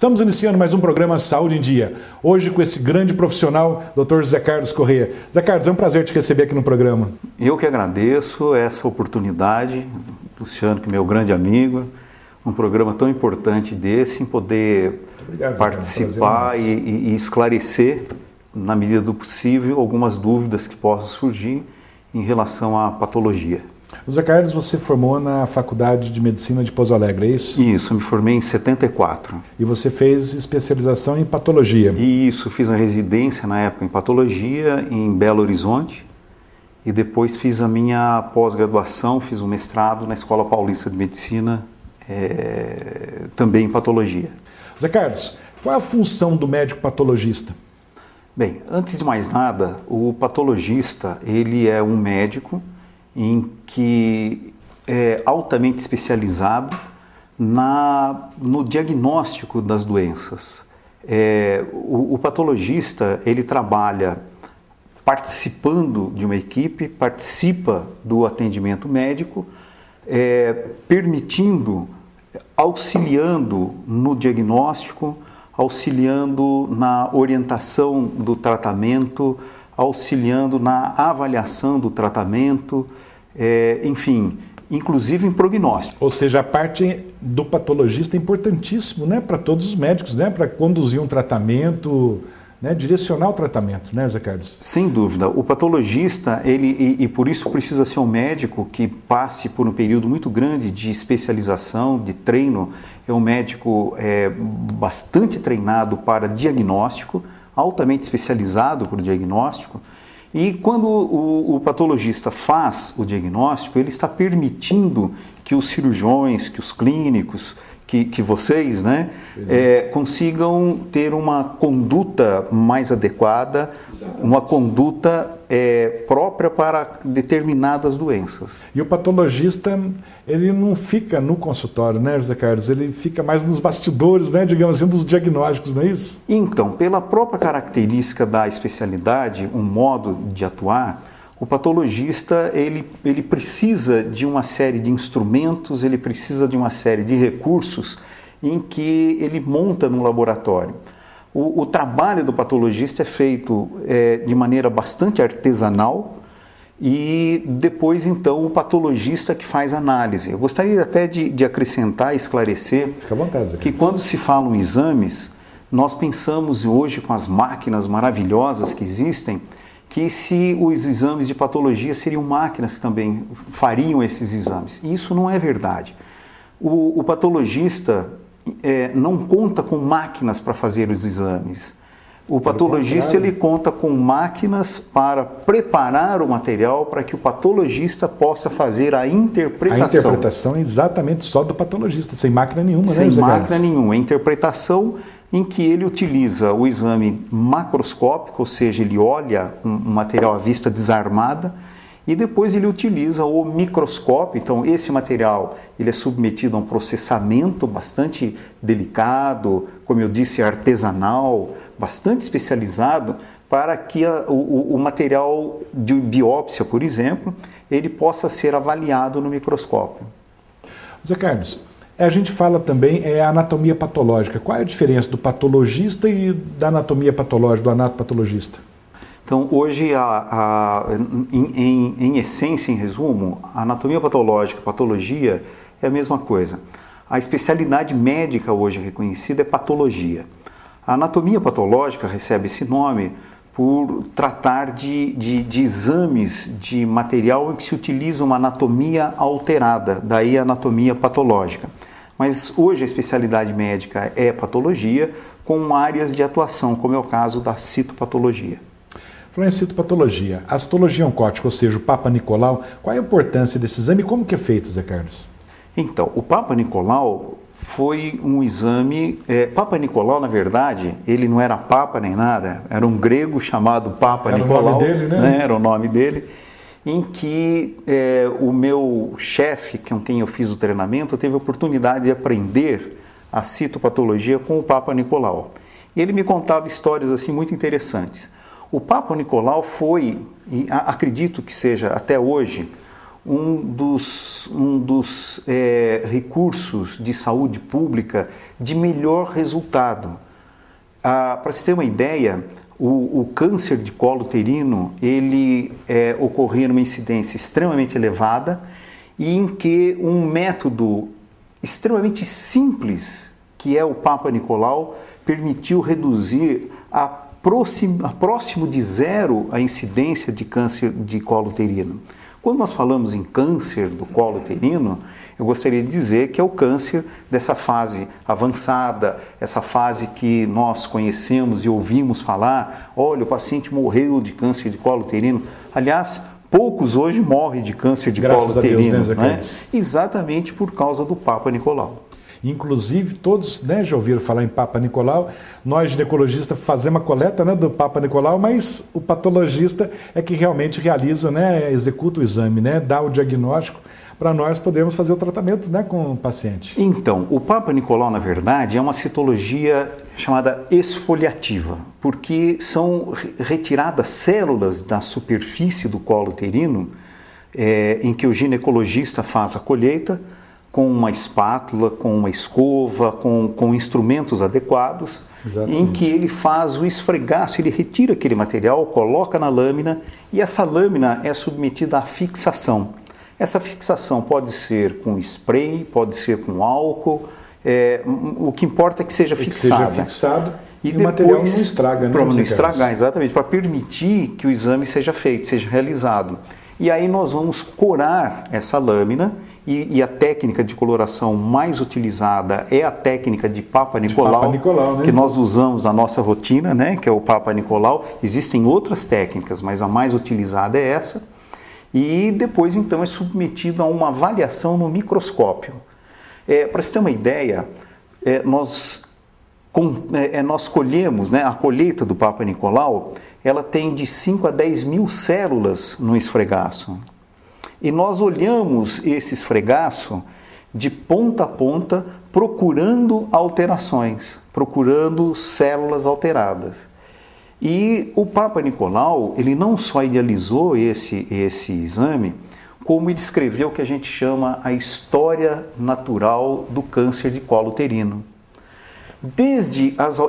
Estamos iniciando mais um programa Saúde em Dia. Hoje com esse grande profissional, Dr. José Carlos Corrêa. José Carlos, é um prazer te receber aqui no programa. Eu que agradeço essa oportunidade, Luciano, que é meu grande amigo, um programa tão importante desse, em poder participar e esclarecer, na medida do possível, algumas dúvidas que possam surgir em relação à patologia. José Carlos, você formou na Faculdade de Medicina de Pouso Alegre, é isso? Isso, me formei em 74. E você fez especialização em patologia? Isso, fiz a residência na época em patologia em Belo Horizonte e depois fiz a minha pós-graduação, fiz um mestrado na Escola Paulista de Medicina, também em patologia. José Carlos, qual é a função do médico patologista? Bem, antes de mais nada, o patologista, ele é um médico em que é altamente especializado no diagnóstico das doenças. O patologista, ele trabalha participando de uma equipe, participa do atendimento médico, permitindo, auxiliando no diagnóstico, auxiliando na orientação do tratamento, auxiliando na avaliação do tratamento, enfim, inclusive em prognóstico. Ou seja, a parte do patologista é importantíssimo, né, para todos os médicos, né, para conduzir um tratamento, né, direcionar o tratamento, né, Zé Carlos? Sem dúvida. O patologista, e por isso precisa ser um médico que passe por um período muito grande de especialização, de treino. É um médico bastante treinado para diagnóstico, altamente especializado para o diagnóstico, e quando o patologista faz o diagnóstico, ele está permitindo que os cirurgiões, que os clínicos, que vocês, né, consigam ter uma conduta mais adequada, uma conduta própria para determinadas doenças. E o patologista, ele não fica no consultório, né, José Carlos? Ele fica mais nos bastidores, né, digamos assim, dos diagnósticos, não é isso? Então, pela própria característica da especialidade, um modo de atuar, o patologista, ele precisa de uma série de instrumentos, ele precisa de uma série de recursos em que ele monta no laboratório. O trabalho do patologista é feito de maneira bastante artesanal e depois, então, o patologista que faz análise. Eu gostaria até de acrescentar e esclarecer. Fica à vontade, Zé Carlos. Que quando se falam em exames, nós pensamos hoje com as máquinas maravilhosas que existem, que se os exames de patologia seriam máquinas que também fariam esses exames. E isso não é verdade. O patologista não conta com máquinas para fazer os exames. O patologista, ele conta com máquinas para preparar o material para que o patologista possa fazer a interpretação. A interpretação é exatamente só do patologista, sem máquina nenhuma, né, Sem José Carlos? máquina nenhuma. A interpretação em que ele utiliza o exame macroscópico, ou seja, ele olha um material à vista desarmada, e depois ele utiliza o microscópio. Então, esse material ele é submetido a um processamento bastante delicado, como eu disse, artesanal, bastante especializado, para que o material de biópsia, por exemplo, ele possa ser avaliado no microscópio. Zé Carlos, a gente fala também anatomia patológica. Qual é a diferença do patologista e da anatomia patológica, do anatopatologista? Então, hoje, em essência, em resumo, a anatomia patológica, a patologia é a mesma coisa. A especialidade médica hoje reconhecida é patologia. A anatomia patológica recebe esse nome por tratar de exames de material em que se utiliza uma anatomia alterada, daí a anatomia patológica. Mas hoje a especialidade médica é patologia, com áreas de atuação, como é o caso da citopatologia. Falando em citopatologia, a citologia oncótica, ou seja, o Papa Nicolau, qual é a importância desse exame e como que é feito, Zé Carlos? Então, o Papa Nicolau foi um exame... Papa Nicolau, na verdade, ele não era papa nem nada, era um grego chamado Papa Nicolau. Era o nome dele, né? Era o nome dele, em que o meu chefe, com quem eu fiz o treinamento, teve a oportunidade de aprender a citopatologia com o Papa Nicolau. E ele me contava histórias assim muito interessantes. O Papa Nicolau foi, e acredito que seja até hoje, um dos recursos de saúde pública de melhor resultado. Para se ter uma ideia, o câncer de colo uterino, ele ocorria numa incidência extremamente elevada e em que um método extremamente simples, que é o Papa Nicolau, permitiu reduzir a próximo de zero a incidência de câncer de colo uterino. Quando nós falamos em câncer do colo uterino, eu gostaria de dizer que é o câncer dessa fase avançada, essa fase que nós conhecemos e ouvimos falar, olha, o paciente morreu de câncer de colo uterino. Aliás, poucos hoje morrem de câncer de colo uterino, Deus, né? Exatamente por causa do Papa Nicolau. Inclusive, todos, né, já ouviram falar em Papa Nicolau. Nós, ginecologistas, fazemos a coleta, né, do Papa Nicolau, mas o patologista é que realmente realiza, né, executa o exame, né, dá o diagnóstico para nós podermos fazer o tratamento, né, com o paciente. Então, o Papa Nicolau, na verdade, é uma citologia chamada esfoliativa, porque são retiradas células da superfície do colo uterino, em que o ginecologista faz a colheita, com uma espátula, com uma escova, com instrumentos adequados, exatamente, em que ele faz o esfregaço, ele retira aquele material, coloca na lâmina e essa lâmina é submetida à fixação. Essa fixação pode ser com spray, pode ser com álcool, o que importa é que seja fixada. Que seja fixado e depois, o material não estraga, né? Para não estragar, exatamente, para permitir que o exame seja feito, seja realizado. E aí nós vamos corar essa lâmina e a técnica de coloração mais utilizada é a técnica de Papa Nicolau, né? Que nós usamos na nossa rotina, né? Que é o Papa Nicolau. Existem outras técnicas, mas a mais utilizada é essa. E depois, então, é submetido a uma avaliação no microscópio. Para você ter uma ideia, nós colhemos, né, a colheita do Papa Nicolau, ela tem de 5 a 10 mil células no esfregaço. E nós olhamos esse esfregaço de ponta a ponta, procurando alterações, procurando células alteradas. E o Papa Nicolau, ele não só idealizou esse exame, como ele escreveu o que a gente chama a história natural do câncer de colo uterino.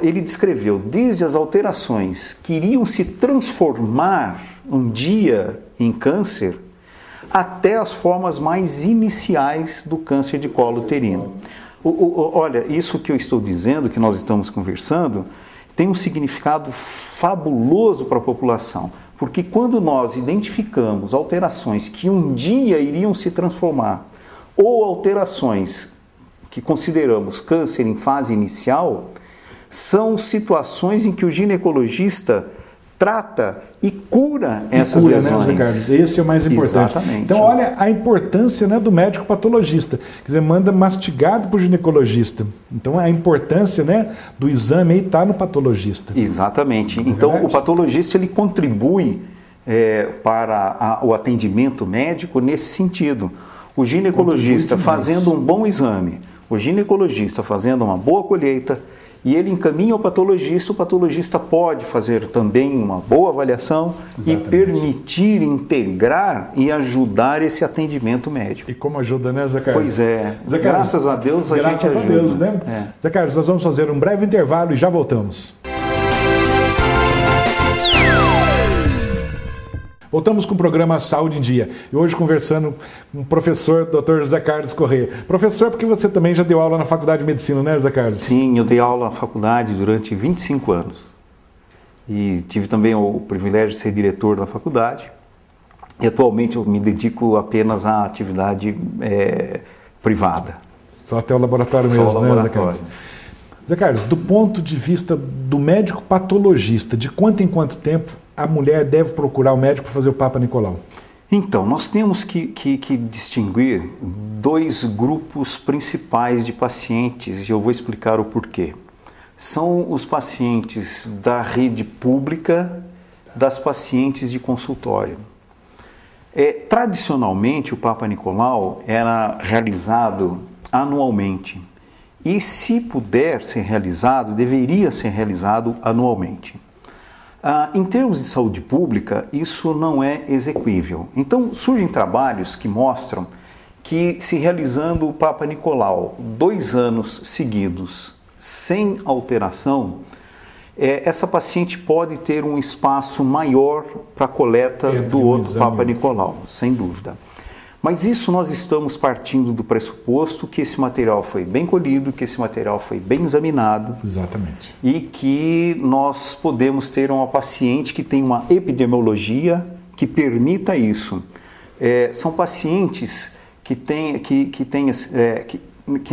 Ele descreveu desde as alterações que iriam se transformar um dia em câncer, até as formas mais iniciais do câncer de colo uterino. Olha, isso que eu estou dizendo, que nós estamos conversando, tem um significado fabuloso para a população, porque quando nós identificamos alterações que um dia iriam se transformar, ou alterações que consideramos câncer em fase inicial, são situações em que o ginecologista trata e cura essas lesões. Né, Carlos? Esse é o mais importante. Exatamente. Então, olha a importância, né, do médico patologista. Quer dizer, manda mastigado para o ginecologista. Então, a importância, né, do exame aí está no patologista. Exatamente. Então, verdade? O patologista ele contribui para o atendimento médico nesse sentido. O ginecologista fazendo um bom exame, o ginecologista fazendo uma boa colheita, e ele encaminha ao patologista, o patologista pode fazer também uma boa avaliação. Exatamente. E permitir integrar e ajudar esse atendimento médico. E como ajuda, né, Zé Carlos? Pois é, Zé Carlos, graças a Deus a gente ajuda. Graças a Deus, né? Zé Carlos, nós vamos fazer um breve intervalo e já voltamos. Voltamos com o programa Saúde em Dia. E hoje conversando com o professor Dr. José Carlos Corrêa. Professor, porque você também já deu aula na Faculdade de Medicina, né, José Carlos? Sim, eu dei aula na faculdade durante 25 anos. E tive também o privilégio de ser diretor da faculdade. E atualmente eu me dedico apenas à atividade privada. Só até o laboratório mesmo, né, Zé Carlos? Zé Carlos, do ponto de vista do médico patologista, de quanto em quanto tempo a mulher deve procurar o médico para fazer o Papa Nicolau? Então, nós temos que distinguir dois grupos principais de pacientes, e eu vou explicar o porquê. São os pacientes da rede pública, das pacientes de consultório. Tradicionalmente, o Papa Nicolau era realizado anualmente. E, se puder ser realizado, deveria ser realizado anualmente. Em termos de saúde pública, isso não é exequível. Então, surgem trabalhos que mostram que, se realizando o Papa Nicolau 2 anos seguidos, sem alteração, essa paciente pode ter um espaço maior para a coleta do outro Papa Nicolau, sem dúvida. Mas isso nós estamos partindo do pressuposto que esse material foi bem colhido, que esse material foi bem examinado. Exatamente. E que nós podemos ter uma paciente que tem uma epidemiologia que permita isso. São pacientes que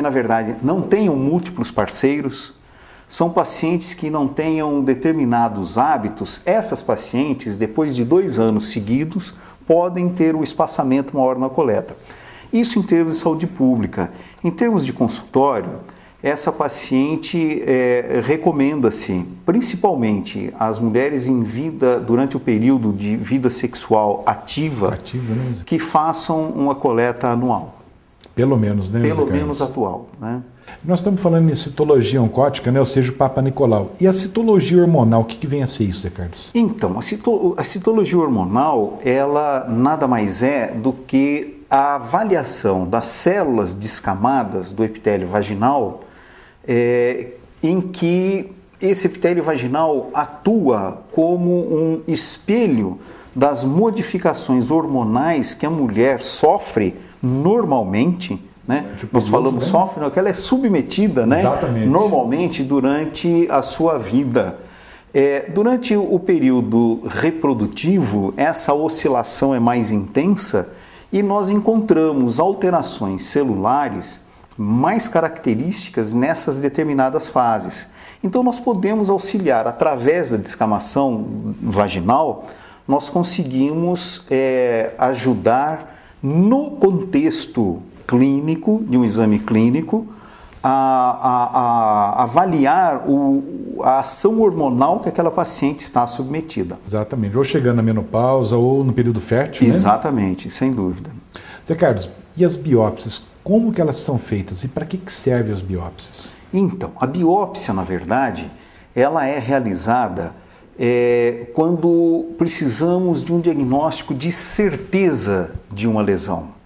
na verdade não tenham múltiplos parceiros, são pacientes que não tenham determinados hábitos. Essas pacientes, depois de 2 anos seguidos, podem ter um espaçamento maior na coleta. Isso em termos de saúde pública. Em termos de consultório, essa paciente recomenda-se, principalmente as mulheres em vida, durante o período de vida sexual ativa mesmo, que façam uma coleta anual. Pelo menos, né? Pelo menos atual, né? Nós estamos falando em citologia oncótica, né? Ou seja, o Papa Nicolau. E a citologia hormonal, o que vem a ser isso, Zé Carlos? Então, a citologia hormonal, ela nada mais é do que a avaliação das células descamadas do epitélio vaginal, em que esse epitélio vaginal atua como um espelho das modificações hormonais que a mulher sofre normalmente, né? Nós falamos sofre, não, que ela é submetida, né? Normalmente durante a sua vida. Durante o período reprodutivo, essa oscilação é mais intensa e nós encontramos alterações celulares mais características nessas determinadas fases. Então nós podemos auxiliar, através da descamação vaginal, nós conseguimos ajudar no contexto clínico, de um exame clínico, a avaliar a ação hormonal que aquela paciente está submetida. Exatamente, ou chegando na menopausa ou no período fértil, exatamente, né? Sem dúvida. Zé Carlos, e as biópsias, como que elas são feitas e para que servem as biópsias? Então, a biópsia, na verdade, ela é realizada quando precisamos de um diagnóstico de certeza de uma lesão.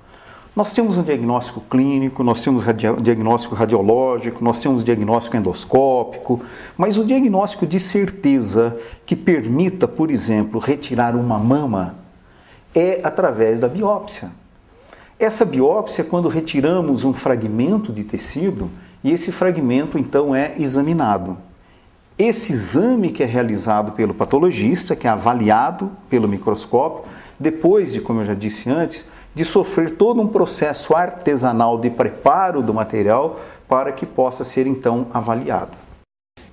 Nós temos um diagnóstico clínico, nós temos diagnóstico radiológico, nós temos diagnóstico endoscópico, mas o diagnóstico de certeza que permita, por exemplo, retirar uma mama é através da biópsia. Essa biópsia é quando retiramos um fragmento de tecido e esse fragmento então é examinado. Esse exame que é realizado pelo patologista, que é avaliado pelo microscópio, depois de, como eu já disse antes, de sofrer todo um processo artesanal de preparo do material para que possa ser então avaliado.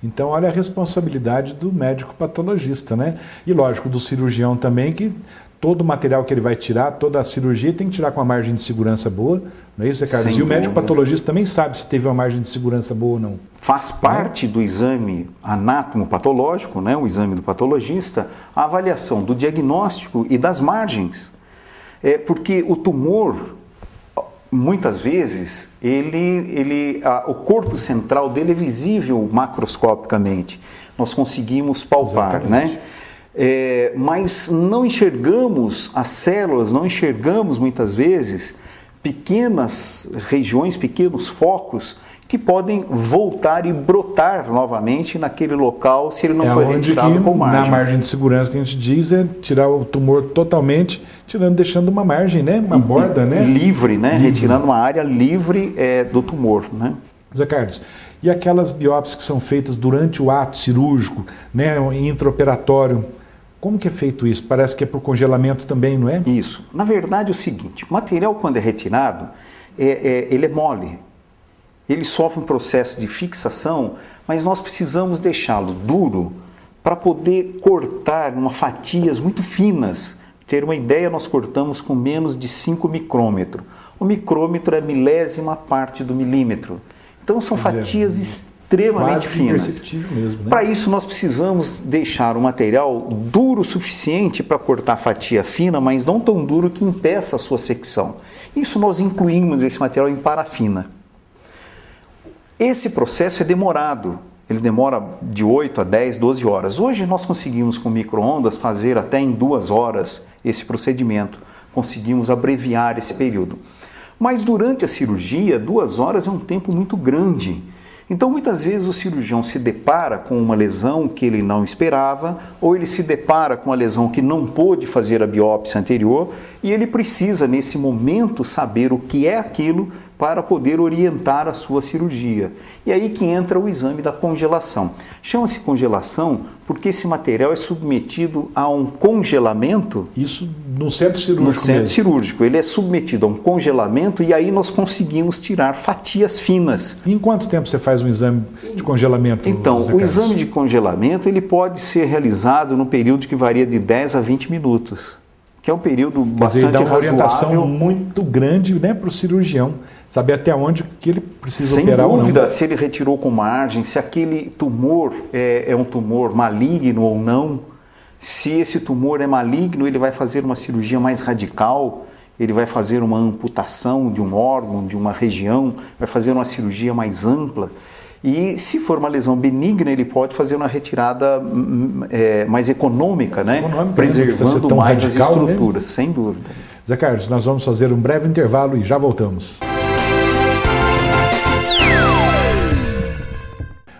Então, olha a responsabilidade do médico patologista, né? E lógico, do cirurgião também, que todo o material que ele vai tirar, toda a cirurgia tem que tirar com uma margem de segurança boa, não é isso, Carlos? E o médico patologista também sabe se teve uma margem de segurança boa ou não. Faz parte do exame anátomo-patológico, né? O exame do patologista, a avaliação do diagnóstico e das margens. Porque o tumor, muitas vezes, o corpo central dele é visível macroscopicamente. Nós conseguimos palpar, né? Mas não enxergamos as células, não enxergamos muitas vezes pequenas regiões, pequenos focos que podem voltar e brotar novamente naquele local se ele não foi retirado com margem. Na margem de segurança que a gente diz é tirar o tumor totalmente, deixando uma margem, né? Uma borda, né? Livre, né? Retirando uma área livre do tumor, né? Zé Carlos, e aquelas biópsias que são feitas durante o ato cirúrgico, né? Intraoperatório, como que é feito isso? Parece que é por congelamento também, não é? Isso. Na verdade é o seguinte, o material quando é retirado, ele é mole. Ele sofre um processo de fixação, mas nós precisamos deixá-lo duro para poder cortar em fatias muito finas. Ter uma ideia, nós cortamos com menos de 5 micrômetros. O micrômetro é a milésima parte do milímetro. Então são fatias extremamente finas. Imperceptível mesmo, né? Para isso nós precisamos deixar o material duro o suficiente para cortar a fatia fina, mas não tão duro que impeça a sua secção. Isso nós incluímos esse material em parafina. Esse processo é demorado ele demora de 8 a 10, 12 horas. Hoje nós conseguimos com micro-ondas fazer até em 2 horas esse procedimento, conseguimos abreviar esse período. Mas durante a cirurgia, 2 horas é um tempo muito grande. Então, muitas vezes o cirurgião se depara com uma lesão que ele não esperava, ou ele se depara com uma lesão que não pôde fazer a biópsia anterior, e ele precisa, nesse momento, saber o que é aquilo para poder orientar a sua cirurgia. E aí que entra o exame da congelação. Chama-se congelação porque esse material é submetido a um congelamento. Isso no centro cirúrgico. No centro cirúrgico. Ele é submetido a um congelamento e aí nós conseguimos tirar fatias finas. E em quanto tempo você faz um exame de congelamento? Então, o exame de congelamento ele pode ser realizado num período que varia de 10 a 20 minutos. Que é um período bastante razoável. Dá uma orientação muito grande, né, para o cirurgião, saber até onde que ele precisa Sem operar dúvida, ou não. Se ele retirou com margem, se aquele tumor é um tumor maligno ou não, se esse tumor é maligno, ele vai fazer uma cirurgia mais radical, ele vai fazer uma amputação de um órgão, de uma região, vai fazer uma cirurgia mais ampla. E se for uma lesão benigna, ele pode fazer uma retirada mais econômica, né? Preservando mais radical, as estruturas, né? Sem dúvida. Zé Carlos, nós vamos fazer um breve intervalo e já voltamos.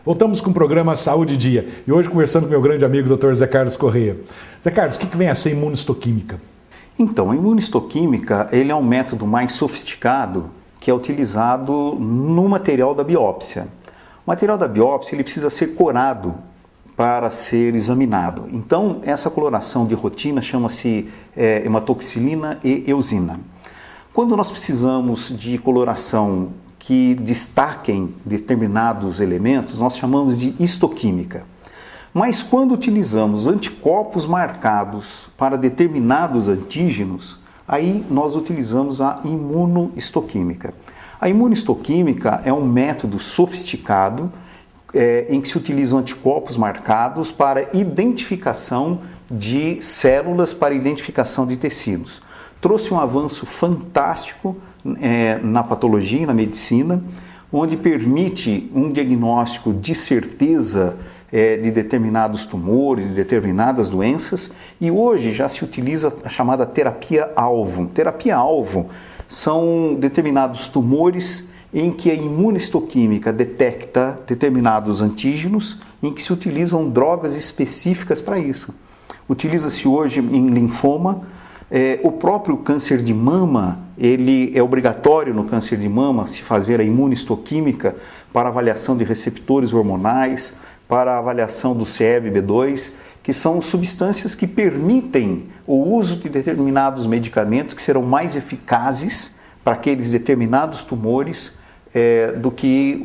Voltamos com o programa Saúde Dia. E hoje conversando com meu grande amigo Dr. Zé Carlos Correia. Zé Carlos, o que vem a ser imunistoquímica? Então, a imunistoquímica ele é um método mais sofisticado que é utilizado no material da biópsia. O material da biópsia ele precisa ser corado para ser examinado. Então, essa coloração de rotina chama-se hematoxilina e eosina. Quando nós precisamos de coloração que destaquem determinados elementos, nós chamamos de histoquímica. Mas quando utilizamos anticorpos marcados para determinados antígenos, aí nós utilizamos a imunohistoquímica. A imunistoquímica é um método sofisticado em que se utilizam anticorpos marcados para identificação de células, para identificação de tecidos. Trouxe um avanço fantástico na patologia e na medicina, onde permite um diagnóstico de certeza de determinados tumores, de determinadas doenças, e hoje já se utiliza a chamada terapia-alvo. Terapia-alvo são determinados tumores em que a imunistoquímica detecta determinados antígenos, em que se utilizam drogas específicas para isso. Utiliza-se hoje em linfoma, o próprio câncer de mama, ele é obrigatório no câncer de mama se fazer a imunistoquímica para avaliação de receptores hormonais, para avaliação do CEB-B2, que são substâncias que permitem o uso de determinados medicamentos que serão mais eficazes para aqueles determinados tumores do que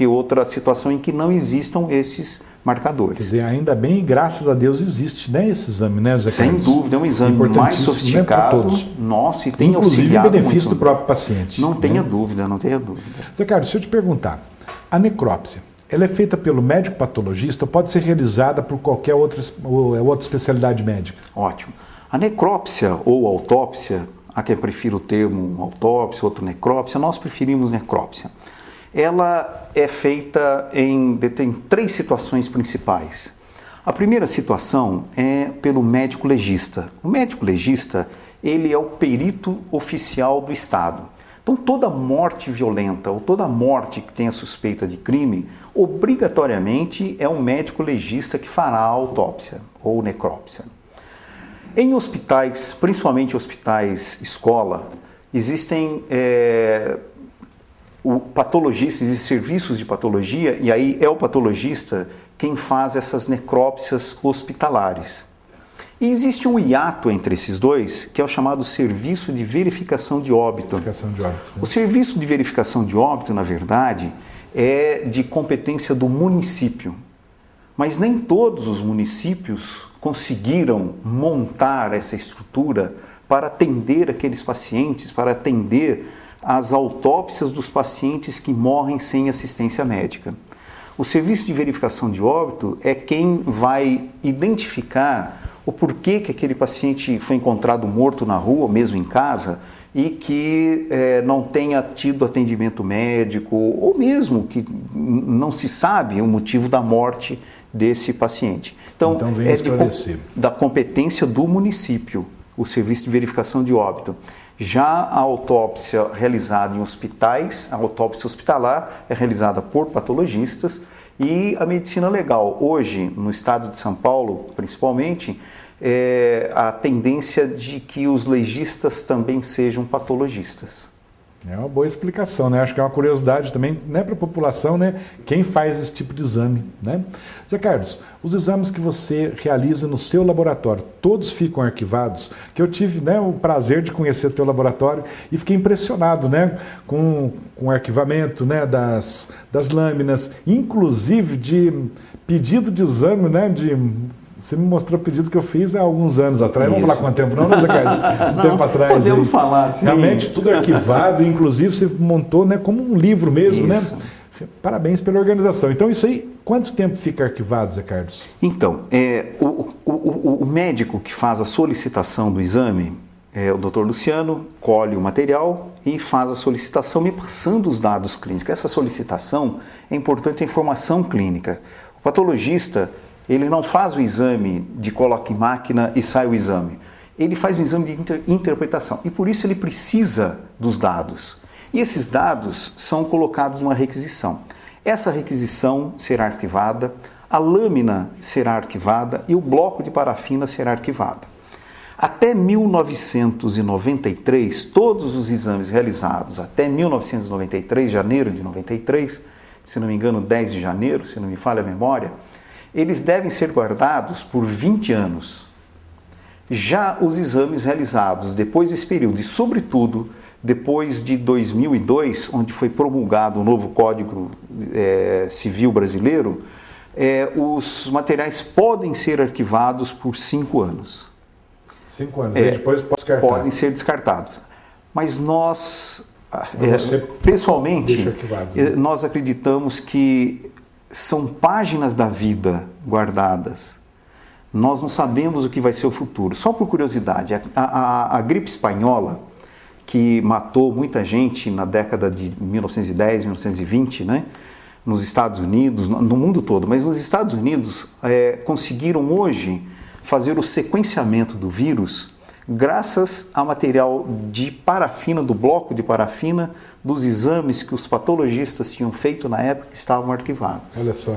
outra situação em que não existam esses marcadores. Quer dizer, ainda bem, graças a Deus, existe, né, esse exame, né, Zé Carlos? Sem dúvida, é um exame mais sofisticado, né, todos. Nossa, e tem inclusive em benefício muito do próprio paciente. Não tenha dúvida, não tenha dúvida. Zé Carlos, se eu te perguntar, a necrópsia, ela é feita pelo médico patologista ou pode ser realizada por qualquer outra especialidade médica? Ótimo. A necrópsia ou autópsia, há quem prefira o termo autópsia, outro necrópsia, nós preferimos necrópsia. Ela é feita tem 3 situações principais. A primeira situação é pelo médico legista. O médico legista, ele é o perito oficial do Estado. Então, toda morte violenta ou toda morte que tenha suspeita de crime, obrigatoriamente é um médico legista que fará a autópsia ou necrópsia. Em hospitais, principalmente hospitais escola, existem patologistas e serviços de patologia, e aí é o patologista quem faz essas necrópsias hospitalares. E existe um hiato entre esses dois, que é o chamado Serviço de Verificação de Óbito. Né? O Serviço de Verificação de Óbito, na verdade, é de competência do município. Mas nem todos os municípios conseguiram montar essa estrutura para atender aqueles pacientes, para atender as autópsias dos pacientes que morrem sem assistência médica. O Serviço de Verificação de Óbito é quem vai identificar o porquê que aquele paciente foi encontrado morto na rua, ou mesmo em casa, e que não tenha tido atendimento médico, ou mesmo que não se sabe o motivo da morte desse paciente. Então vem esclarecer. Da competência do município, o serviço de verificação de óbito. Já a autópsia realizada em hospitais, a autópsia hospitalar é realizada por patologistas, e a medicina legal, hoje, no estado de São Paulo, principalmente, a tendência de que os legistas também sejam patologistas. É uma boa explicação, né? Acho que é uma curiosidade também, né, para a população, né? Quem faz esse tipo de exame, né? Zé Carlos, os exames que você realiza no seu laboratório, todos ficam arquivados? Que eu tive, né, o prazer de conhecer o teu laboratório e fiquei impressionado, né, com o arquivamento, né, das lâminas, inclusive de pedido de exame, né, Você me mostrou o pedido que eu fiz há alguns anos atrás. Vamos falar quanto tempo não, né, Zé Carlos? Um tempo atrás. Podemos falar, sim. Realmente tudo arquivado, inclusive você montou, né, como um livro mesmo, né? Parabéns pela organização. Então isso aí, quanto tempo fica arquivado, Zé Carlos? Então, o médico que faz a solicitação do exame, o Dr. Luciano, colhe o material e faz a solicitação me passando os dados clínicos. Essa solicitação é importante a informação clínica. O patologista, ele não faz o exame de coloca em máquina e sai o exame. Ele faz um exame de interpretação e por isso ele precisa dos dados. E esses dados são colocados numa requisição. Essa requisição será arquivada, a lâmina será arquivada e o bloco de parafina será arquivado. Até 1993, todos os exames realizados até 1993, janeiro de 93, se não me engano 10 de janeiro, se não me falha a memória, eles devem ser guardados por 20 anos. Já os exames realizados depois desse período, e sobretudo depois de 2002, onde foi promulgado o novo Código Civil Brasileiro, os materiais podem ser arquivados por 5 anos. 5 anos, e depois pode descartar. Podem ser descartados. Mas nós, pessoalmente, nós acreditamos que são páginas da vida guardadas. Nós não sabemos o que vai ser o futuro. Só por curiosidade, a gripe espanhola, que matou muita gente na década de 1910, 1920, né? Nos Estados Unidos, no mundo todo, mas nos Estados Unidos conseguiram hoje fazer o sequenciamento do vírus graças ao material de parafina, do bloco de parafina, dos exames que os patologistas tinham feito na época que estavam arquivados. Olha só.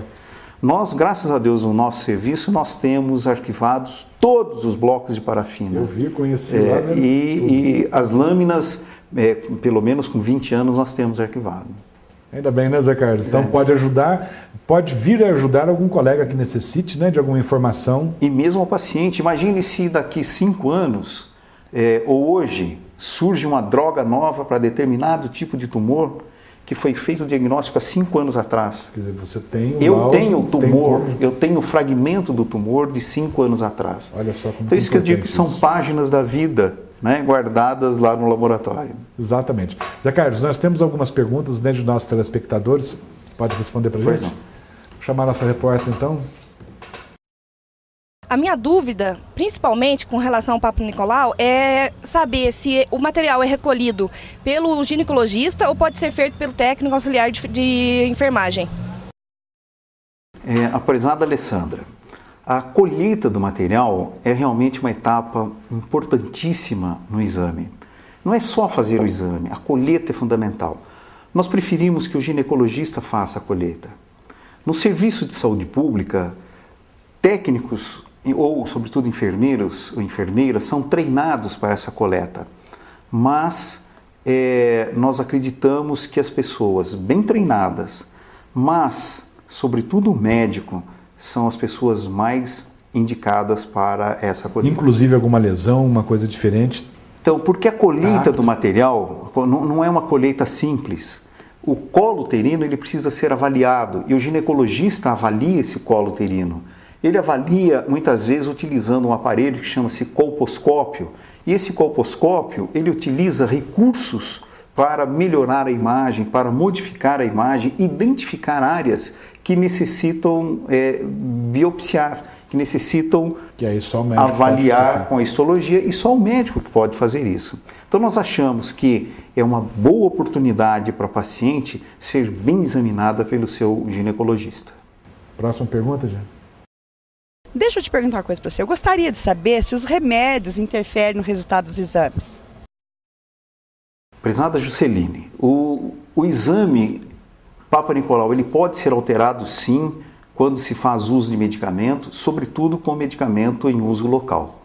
Nós, graças a Deus, no nosso serviço, nós temos arquivados todos os blocos de parafina. Eu vi, conheci lá, né? E as lâminas, pelo menos com 20 anos, nós temos arquivado. Ainda bem, né, Zé Carlos? Então pode ajudar, pode vir a ajudar algum colega que necessite, né, de alguma informação. E mesmo o paciente, imagine se daqui 5 anos, ou hoje, surge uma droga nova para determinado tipo de tumor que foi feito o diagnóstico há 5 anos atrás. Quer dizer, você tem eu tenho o tumor, eu tenho o fragmento do tumor de 5 anos atrás. Olha só como então isso que eu digo que são páginas da vida, né, guardadas lá no laboratório. Exatamente. Zé Carlos, nós temos algumas perguntas, né, de nossos telespectadores. Você pode responder para a gente? Pois não. Vou chamar a nossa repórter, então. A minha dúvida, principalmente com relação ao Papa Nicolau, é saber se o material é recolhido pelo ginecologista ou pode ser feito pelo técnico auxiliar de enfermagem. A prezada Alessandra, a colheita do material é realmente uma etapa importantíssima no exame. Não é só fazer o exame, a colheita é fundamental. Nós preferimos que o ginecologista faça a colheita. No serviço de saúde pública, técnicos ou, sobretudo, enfermeiros ou enfermeiras são treinados para essa coleta. Mas nós acreditamos que as pessoas bem treinadas, mas, sobretudo, o médico, são as pessoas mais indicadas para essa colheita. Inclusive alguma lesão, uma coisa diferente? Então, porque a colheita do material não é uma colheita simples. O colo uterino ele precisa ser avaliado e o ginecologista avalia esse colo uterino. Ele avalia muitas vezes utilizando um aparelho que chama-se colposcópio. E esse colposcópio ele utiliza recursos para melhorar a imagem, para modificar a imagem, identificar áreas que necessitam biopsiar, que necessitam que aí só o médico avaliar com a histologia e só o médico que pode fazer isso. Então nós achamos que é uma boa oportunidade para a paciente ser bem examinada pelo seu ginecologista. Próxima pergunta, já. Deixa eu te perguntar uma coisa para você. Eu gostaria de saber se os remédios interferem no resultado dos exames. Prezada Jusceline, o exame Papa Nicolau ele pode ser alterado sim quando se faz uso de medicamento, sobretudo com medicamento em uso local.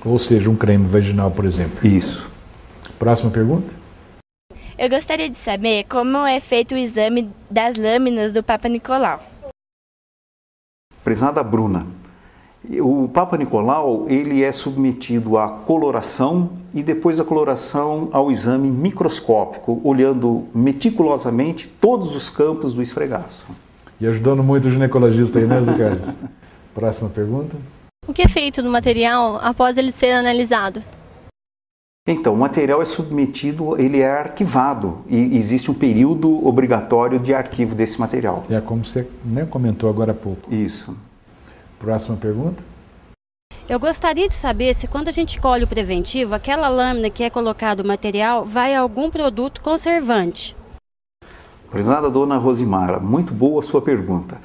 Ou seja, um creme vaginal, por exemplo. Isso. Próxima pergunta. Eu gostaria de saber como é feito o exame das lâminas do Papa Nicolau. Prezada Bruna, o Papa Nicolau ele é submetido à coloração e depois da coloração ao exame microscópico, olhando meticulosamente todos os campos do esfregaço. E ajudando muito o ginecologista aí, né, Zé Carlos? Próxima pergunta. O que é feito no material após ele ser analisado? Então, o material é submetido, ele é arquivado e existe um período obrigatório de arquivo desse material. É como você comentou agora há pouco. Isso. Próxima pergunta. Eu gostaria de saber se quando a gente colhe o preventivo, aquela lâmina que é colocado o material vai a algum produto conservante. Prezada dona Rosimara, muito boa a sua pergunta.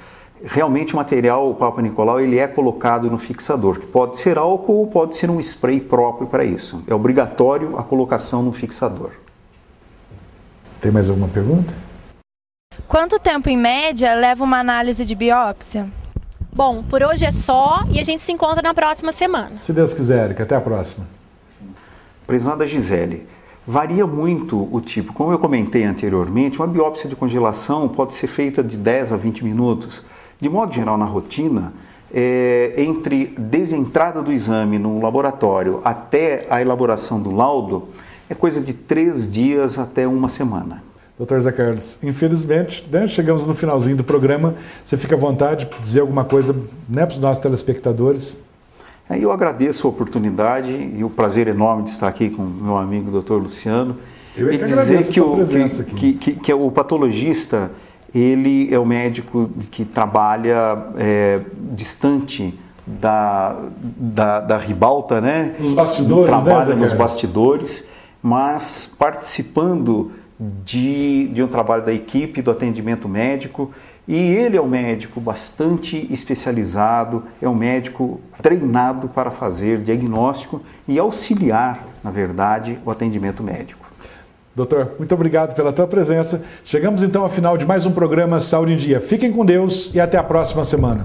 Realmente o material, o Papa Nicolau, ele é colocado no fixador, que pode ser álcool ou pode ser um spray próprio para isso. É obrigatório a colocação no fixador. Tem mais alguma pergunta? Quanto tempo, em média, leva uma análise de biópsia? Bom, por hoje é só e a gente se encontra na próxima semana. Se Deus quiser, Érica, até a próxima. Prezada Gisele, varia muito o tipo. Como eu comentei anteriormente, uma biópsia de congelação pode ser feita de 10 a 20 minutos. De modo geral, na rotina, entre desentrada do exame no laboratório até a elaboração do laudo, é coisa de 3 dias até 1 semana. Doutor Zé Carlos, infelizmente, chegamos no finalzinho do programa. Você fica à vontade de dizer alguma coisa para os nossos telespectadores? Eu agradeço a oportunidade e o prazer enorme de estar aqui com o meu amigo Dr. Luciano. Eu que agradeço a tua presença aqui. Que o patologista, ele é o médico que trabalha distante da ribalta, né? Nos bastidores, trabalha nos bastidores, mas participando de um trabalho da equipe do atendimento médico, e ele é um médico bastante especializado, é um médico treinado para fazer diagnóstico e auxiliar, na verdade, o atendimento médico. Doutor, muito obrigado pela tua presença. Chegamos então ao final de mais um programa Saúde em Dia. Fiquem com Deus e até a próxima semana.